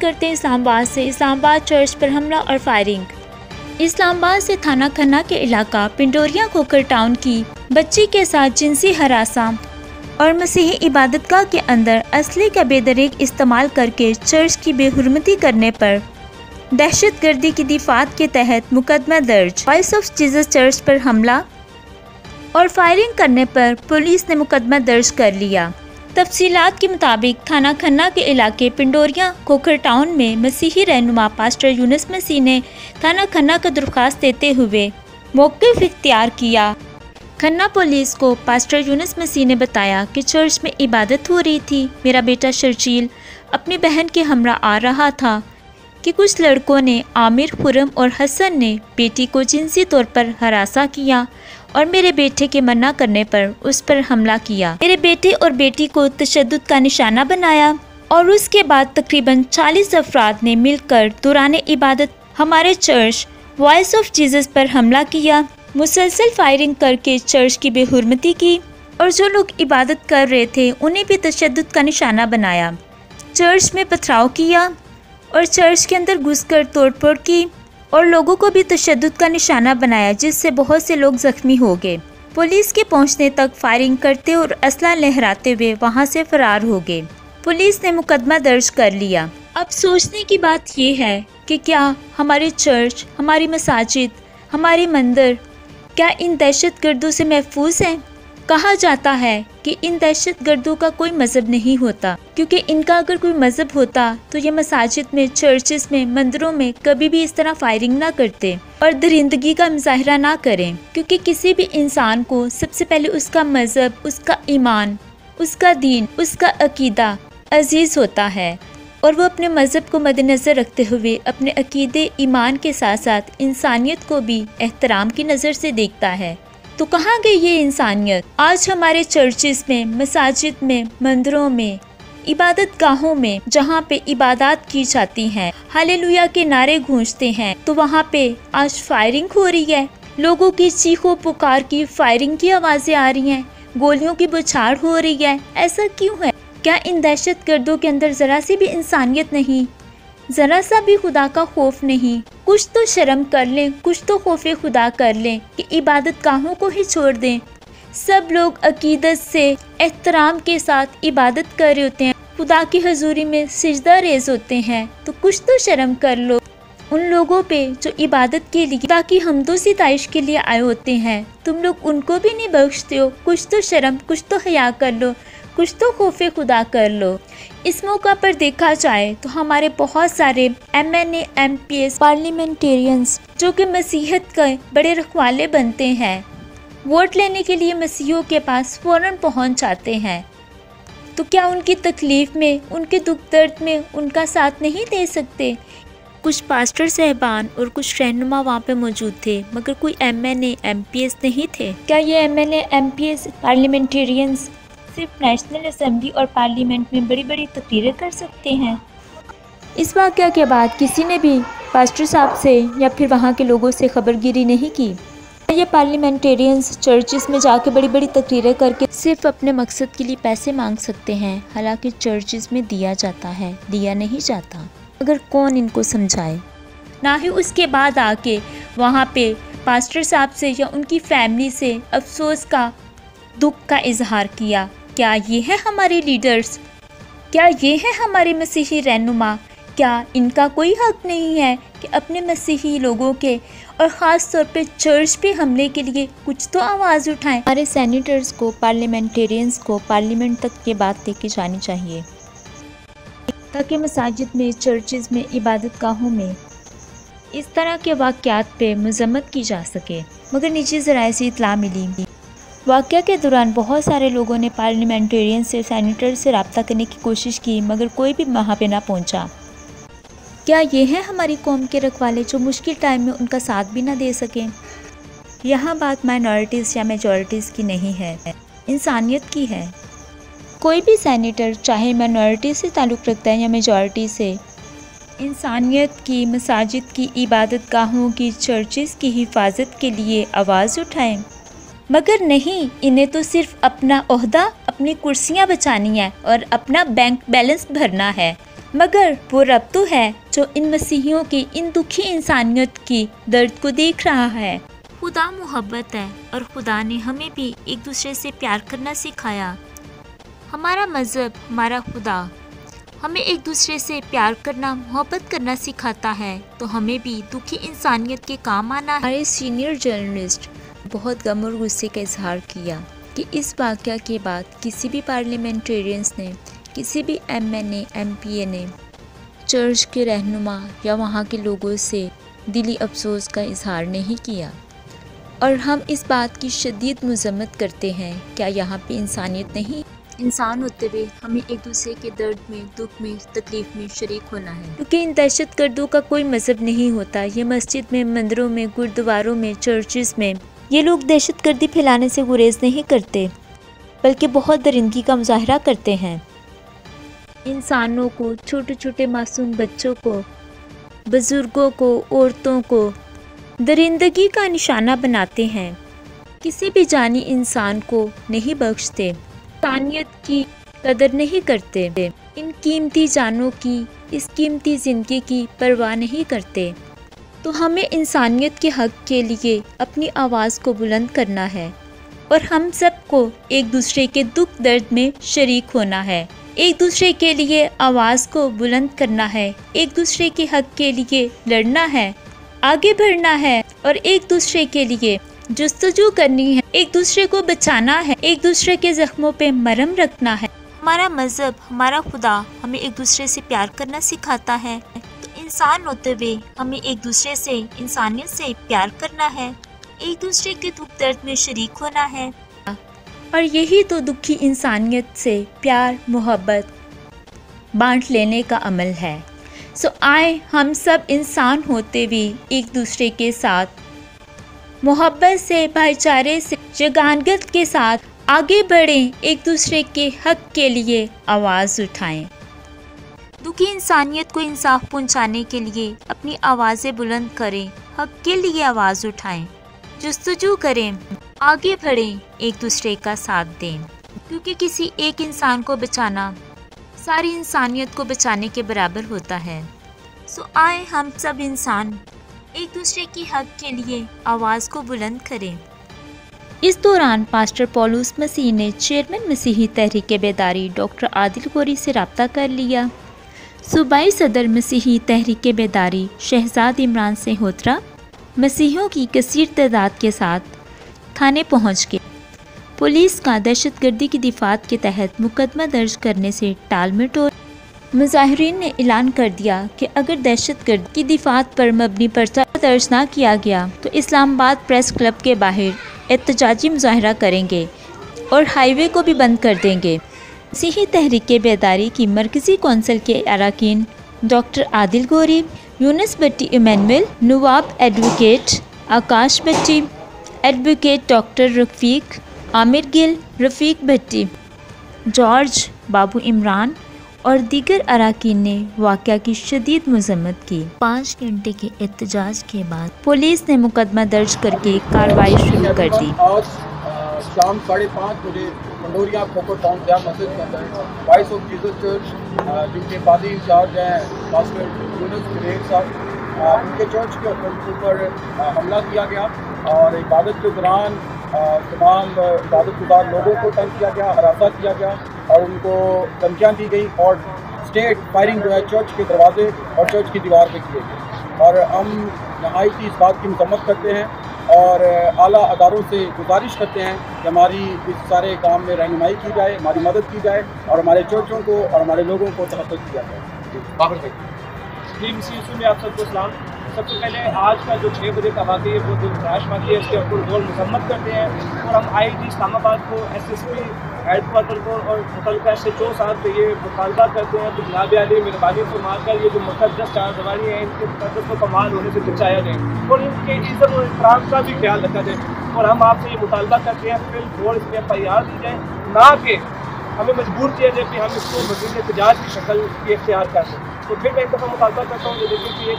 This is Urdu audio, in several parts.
کرتے ہیں اسلام آباد سے۔ اسلام آباد چرچ پر حملہ اور فائرنگ۔ اسلام آباد سے تھانہ کھنہ کے علاقہ پنڈوریا کھوکھر ٹاؤن کی بچی کے ساتھ جنسی ہراساں اور مسیحی عبادت گاہ کے اندر اسلحے کا بے دریغ استعمال کر کے چرچ کی بے حرمتی کرنے پر دہشت گردی کی دفعات کے تحت مقدمہ درج۔ وائس آف جیزس چرچ پر حملہ اور فائرنگ کرنے پر پولیس نے مقدمہ درج کر لیا۔ تفصیلات کے مطابق تھانہ کھنہ کے علاقے پنڈوریا کھوکھر ٹاؤن میں مسیحی رہنما پاسٹر یونس مسیح نے تھانہ کھنہ کا درخواست دیتے ہوئے موقف اختیار کیا۔ کھنہ پولیس کو پاسٹر یونس مسیح نے بتایا کہ چرچ میں عبادت ہو رہی تھی، میرا بیٹا شرجیل اپنی بہن کے ہمراہ آ رہا تھا کہ کچھ لڑکوں نے عامر، خرم اور حسن نے بیٹی کو جنسی طور پر ہراساں کیا اور میرے بیٹے کے منع کرنے پر اس پر حملہ کیا۔ میرے بیٹے اور بیٹی کو تشدد کا نشانہ بنایا اور اس کے بعد تقریباً 40 افراد نے مل کر دوران عبادت ہمارے چرچ وائس آف جیزس پر حملہ کیا، مسلسل فائرنگ کر کے چرچ کی بے حرمتی کی اور جو لوگ عبادت کر رہے تھے انہیں بھی تشدد کا نشانہ بنایا، چرچ میں پتھراؤ کیا اور چرچ کے اندر گھس کر توڑ پھوڑ کی اور لوگوں کو بھی تشدد کا نشانہ بنایا، جس سے بہت سے لوگ زخمی ہو گئے۔ پولیس کے پہنچنے تک فائرنگ کرتے اور اسلحہ لہراتے ہوئے وہاں سے فرار ہو گئے۔ پولیس نے مقدمہ درج کر لیا۔ اب سوچنے کی بات یہ ہے کہ کیا ہماری چرچ، ہماری مساجد، ہماری مندر کیا ان دہشت گردوں سے محفوظ ہیں؟ کہا جاتا ہے کہ ان دہشت گردوں کا کوئی مذہب نہیں ہوتا، کیونکہ ان کا اگر کوئی مذہب ہوتا تو یہ مساجد میں، چرچز میں، مندروں میں کبھی بھی اس طرح فائرنگ نہ کرتے اور درندگی کا مظاہرہ نہ کریں، کیونکہ کسی بھی انسان کو سب سے پہلے اس کا مذہب، اس کا ایمان، اس کا دین، اس کا عقیدہ عزیز ہوتا ہے، اور وہ اپنے مذہب کو مد نظر رکھتے ہوئے اپنے عقیدے، ایمان کے ساتھ ساتھ انسانیت کو بھی احترام کی نظر سے دیکھتا ہے۔ تو کہاں گئی یہ انسانیت؟ آج ہمارے چرچز میں، مساجد میں، مندروں میں، عبادت گاہوں میں جہاں پہ عبادات کی جاتی ہیں، ہالےلویا کے نعرے گونجتے ہیں، تو وہاں پہ آج فائرنگ ہو رہی ہے، لوگوں کی چیخو پکار کی فائرنگ کی آوازیں آ رہی ہیں، گولیوں کی بچھاڑ ہو رہی ہے۔ ایسا کیوں ہے؟ کیا ان دہشت گردوں کے اندر ذرا سی بھی انسانیت نہیں، ذرا سا بھی خدا کا خوف نہیں؟ کچھ تو شرم کر لیں، کچھ تو خوف خدا کر لیں کہ عبادت گاہوں کو ہی چھوڑ دیں۔ سب لوگ عقیدت سے، احترام کے ساتھ عبادت کر رہے ہوتے ہیں، خدا کی حضوری میں سجدہ ریز ہوتے ہیں، تو کچھ تو شرم کر لو ان لوگوں پہ جو عبادت کے لیے، خدا کی حمد و ستائش کے لیے آئے ہوتے ہیں۔ تم لوگ ان کو بھی نہیں بخشتے ہو۔ کچھ تو شرم، کچھ تو حیا کر لو، کچھ تو خوف خدا کر لو۔ اس موقع پر دیکھا جائے تو ہمارے بہت سارے MNA MPs پارلیمنٹیرینز جو کہ مسیحیت کے بڑے رکھوالے بنتے ہیں، ووٹ لینے کے لیے مسیحیوں کے پاس فوراً پہنچ جاتے ہیں، تو کیا ان کی تکلیف میں، ان کے دکھ درد میں ان کا ساتھ نہیں دے سکتے؟ کچھ پاسٹر صاحبان اور کچھ رہنما وہاں پہ موجود تھے، مگر کوئی MNA MPs نہیں تھے۔ کیا یہ MNA MPs پارلیمنٹیرینز صرف نیشنل اسمبلی اور پارلیمنٹ میں بڑی بڑی تقریریں کر سکتے ہیں؟ اس واقعہ کے بعد کسی نے بھی پاسٹر صاحب سے یا پھر وہاں کے لوگوں سے خبر گیری نہیں کی؟ یہ پارلیمنٹیرینز چرچز میں جا کے بڑی بڑی تقریریں کر کے صرف اپنے مقصد کے لیے پیسے مانگ سکتے ہیں، حالانکہ چرچز میں دیا جاتا ہے، دیا نہیں جاتا۔ اگر کون ان کو سمجھائے؟ نہ ہی اس کے بعد آ کے وہاں پہ پاسٹر صاحب سے یا ان کی فیملی سے افسوس کا، دکھ کا اظہار کیا۔ کیا یہ ہے ہمارے لیڈرز؟ کیا یہ ہے ہمارے مسیحی رہنما؟ کیا ان کا کوئی حق نہیں ہے کہ اپنے مسیحی لوگوں کے اور خاص طور پہ چرچ پہ حملے کے لیے کچھ تو آواز اٹھائیں؟ ہمارے سینیٹرز کو، پارلیمنٹیرینز کو پارلیمنٹ تک یہ بات لے کے جانی چاہیے، تاکہ مساجد میں، چرچز میں، عبادت گاہوں میں اس طرح کے واقعات پہ مذمت کی جا سکے۔ مگر نجی ذرائع سے اطلاع ملی، واقعہ کے دوران بہت سارے لوگوں نے پارلیمنٹیرین سے، سینیٹر سے رابطہ کرنے کی کوشش کی، مگر کوئی بھی وہاں پہ نہ پہنچا۔ کیا یہ ہے ہماری قوم کے رکھوالے جو مشکل ٹائم میں ان کا ساتھ بھی نہ دے سکیں؟ یہاں بات مائنورٹیز یا میجورٹیز کی نہیں ہے، انسانیت کی ہے۔ کوئی بھی سینیٹر چاہے مائنورٹی سے تعلق رکھتا ہے یا میجورٹی سے، انسانیت کی، مساجد کی، عبادت گاہوں کی، چرچز کی حفاظت کے لیے آواز اٹھائیں، مگر نہیں، انہیں تو صرف اپنا عہدہ، اپنی کرسیاں بچانی ہے اور اپنا بینک بیلنس بھرنا ہے۔ مگر وہ رب تو ہے جو ان مسیحیوں کی ان دکھی انسانیت کی درد کو دیکھ رہا ہے۔ خدا محبت ہے اور خدا نے ہمیں بھی ایک دوسرے سے پیار کرنا سکھایا۔ ہمارا مذہب، ہمارا خدا ہمیں ایک دوسرے سے پیار کرنا، محبت کرنا سکھاتا ہے، تو ہمیں بھی دکھی انسانیت کے کام آنا ہے۔ ہمارے سینئر جرنلسٹ بہت غم اور غصے کا اظہار کیا کہ اس واقعہ کے بعد کسی بھی پارلیمنٹرینز نے، کسی بھی ایم پی اے نے چرچ کے رہنما یا وہاں کے لوگوں سے دلی افسوس کا اظہار نہیں کیا، اور ہم اس بات کی شدید مذمت کرتے ہیں۔ کیا یہاں پہ انسانیت نہیں؟ انسان ہوتے ہوئے ہمیں ایک دوسرے کے درد میں، دکھ میں، تکلیف میں شریک ہونا ہے، کیونکہ ان دہشت گردوں کا کوئی مذہب نہیں ہوتا۔ یہ مسجد میں، مندروں میں، گردواروں میں، چرچز میں یہ لوگ دہشت گردی پھیلانے سے گریز نہیں کرتے، بلکہ بہت درندگی کا مظاہرہ کرتے ہیں۔ انسانوں کو، چھوٹے چھوٹے معصوم بچوں کو، بزرگوں کو، عورتوں کو درندگی کا نشانہ بناتے ہیں۔ کسی بھی جانی انسان کو نہیں بخشتے، انسانیت کی قدر نہیں کرتے، ان قیمتی جانوں کی، اس قیمتی زندگی کی پرواہ نہیں کرتے۔ تو ہمیں انسانیت کے حق کے لیے اپنی آواز کو بلند کرنا ہے، اور ہم سب کو ایک دوسرے کے دکھ درد میں شریک ہونا ہے، ایک دوسرے کے لیے آواز کو بلند کرنا ہے، ایک دوسرے کے حق کے لیے لڑنا ہے، آگے بڑھنا ہے، اور ایک دوسرے کے لیے جستجو کرنی ہے، ایک دوسرے کو بچانا ہے، ایک دوسرے کے زخموں پہ مرہم رکھنا ہے۔ ہمارا مذہب، ہمارا خدا ہمیں ایک دوسرے سے پیار کرنا سکھاتا ہے، تو انسان ہوتے ہوئے ہمیں ایک دوسرے سے، انسانیت سے پیار کرنا ہے، ایک دوسرے کے دکھ درد میں شریک ہونا ہے، اور یہی تو دکھی انسانیت سے پیار، محبت بانٹ لینے کا عمل ہے۔ سو آئے ہم سب انسان ہوتے ہوئے ایک دوسرے کے ساتھ محبت سے، بھائی چارے سے، یگانگت کے ساتھ آگے بڑھیں، ایک دوسرے کے حق کے لیے آواز اٹھائیں، دکھی انسانیت کو انصاف پہنچانے کے لیے اپنی آوازیں بلند کریں، حق کے لیے آواز اٹھائیں، جستجو کریں، آگے بڑھیں، ایک دوسرے کا ساتھ دیں، کیونکہ کسی ایک انسان کو بچانا ساری انسانیت کو بچانے کے برابر ہوتا ہے۔ سو آئے ہم سب انسان ایک دوسرے کی حق کے لیے آواز کو بلند کریں۔ اس دوران پاسٹر پولوس مسیح نے چیئرمین مسیحی تحریک بیداری ڈاکٹر عادل گوری سے رابطہ کر لیا۔ صوبائی صدر مسیحی تحریک بیداری شہزاد عمران سہوترا مسیحیوں کی کثیر تعداد کے ساتھ تھانے پہنچ گئے۔ پولیس کا دہشت گردی کی دفعات کے تحت مقدمہ درج کرنے سے ٹال مٹول۔ مظاہرین نے اعلان کر دیا کہ اگر دہشت گردی کی دفعات پر مبنی پرچہ درج نہ کیا گیا تو اسلام آباد پریس کلب کے باہر احتجاجی مظاہرہ کریں گے اور ہائی وے کو بھی بند کر دیں گے۔ مسیحی تحریک بیداری کی مرکزی کونسل کے اراکین ڈاکٹر عادل گوری، یونس بٹی ایمینول، نواب ایڈوکیٹ آکاش بٹی، ایڈوکیٹ ڈاکٹر رفیق عامر گل، رفیق بھٹی، جارج بابو عمران اور دیگر اراکین نے واقعہ کی شدید مذمت کی۔ 5 گھنٹے کے احتجاج کے بعد پولیس نے مقدمہ درج کر کے کارروائی شروع کر دی۔ آج شام 5:30 بجے پنڈوریا کھوکھر ٹاؤن جامع مسجد کے اندر وائس آف جیزس چرچ جن کے قاضی انچارج ہیں پاسٹر یونس بریک صاحب، ان کے چرچ کے اوپر حملہ کیا گیا اور عبادت کے دوران تمام عبادت گزار لوگوں کو تنگ کیا گیا، ہراساں کیا گیا اور ان کو دھمکیاں دی گئی اور اسٹیٹ فائرنگ جو ہے چرچ کے دروازے اور چرچ کی دیوار پہ کیے گئے، اور ہم نہایت اس بات کی مذمت کرتے ہیں اور اعلیٰ اداروں سے گزارش کرتے ہیں کہ ہماری اس سارے کام میں رہنمائی کی جائے، ہماری مدد کی جائے اور ہمارے چرچوں کو اور ہمارے لوگوں کو تحفظ کیا جائے۔ بابر بھائی جی، مسیح یسوع میں آپ سب کو سلام۔ سب سے پہلے آج کا جو 6 بجے کا واقعہ ہے وہ دل خراش واقعہ ہے، اس کے اوپر غور مذمت کرتے ہیں اور ہم آئی جی اسلام آباد کو، S S P headquarter کو اور متعلقہ ایس ایچ او صاحب سے یہ مطالبہ کرتے ہیں کہ جناب عالی مہربانی فرما کر یہ جو مقدس چار دیواری ہیں ان کے مقدس کو کمال ہونے سے بچایا جائے اور ان کے عزت و احترام کا بھی خیال رکھا جائے، اور ہم آپ سے یہ مطالبہ کرتے ہیں پھر فور اس میں FIR دی جائے، نہ کہ ہمیں مجبور کیا جائے کہ ہم اس کو مزید احتجاج کی شکل کی اختیار کر دیں۔ تو پھر میں ایک دفعہ مطالبہ کرتا ہوں کہ دیکھیں کہ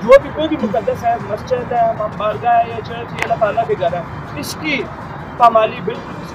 جو بھی کوئی بھی مقدس ہے، مسجد ہے، بارگاہ ہے یا چرچ، یہ اللہ تعالیٰ کی جگہ ہے، اس کی پامالی بالکل کسی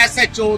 SHO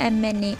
MNA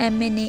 MNA